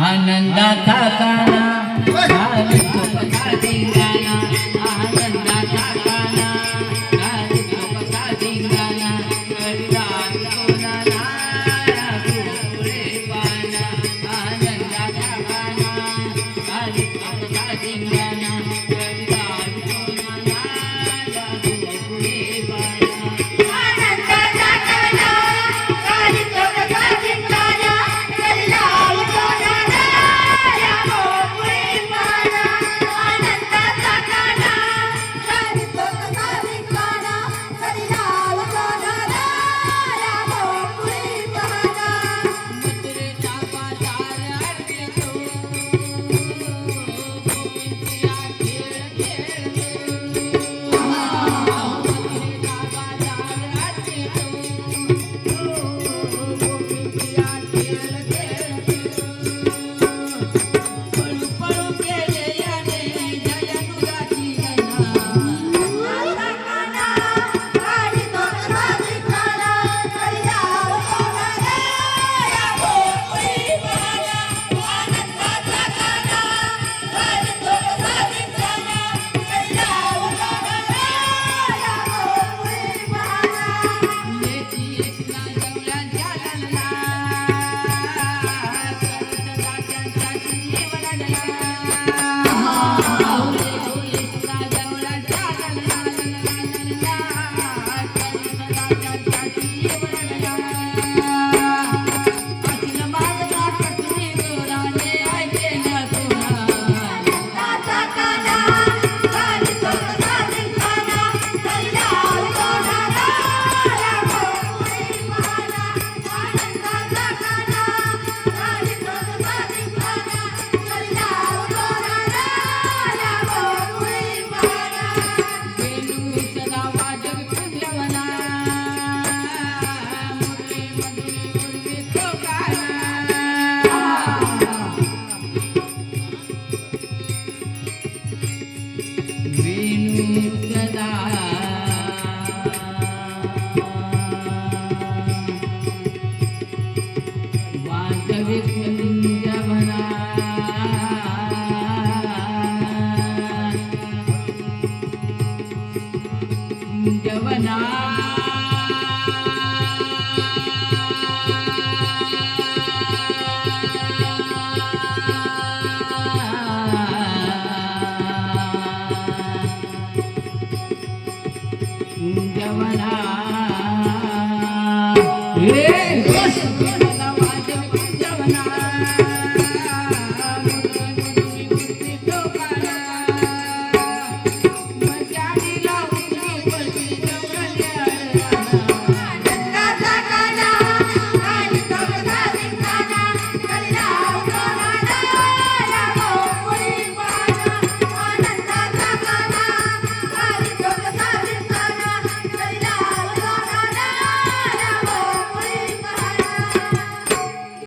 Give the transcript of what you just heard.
आनंदाचा गाणा घालतो कथा धिंगाणा आनंदाचा गाणा घालतो कथा धिंगाणा गडीदार कोणाला पुढे पाना आनंदाचा गाणा घालतो कथा धिंगाणा गडीदार कोणाला पुढे पाना आनंदाचा गाणा घालतो कथा धिंगाणा गडीदार कोणाला पुढे पाना आनंदाचा गाणा घालतो कथा धिंगाणा गडीदार कोणाला पुढे पाना मथुरेचा बाजार आरतीतो गोविंदिया खेळ खेळतो मथुरेचा बाजार आरतीतो गोविंदिया खेळ खेळतो पळू पळू गेले याने जयनुराची गणा लेकी एकला जवळ्यांच्या ललना सरसदाच्या जीवनला लेकी एकला जवळ्यांच्या ललना सरसदाच्या जीवनला अखिल मागला कटरी गोराने ऐके न तुला वेणू सदा वाजवी कुंजवना मुरली मधुरी उर्वी कोकाना वेणू सदा वाजवी कुंजवना कुंजवना कुंजवना सदा वाजवी कुंजवना मुरली मधुरी उर्वी कोकाना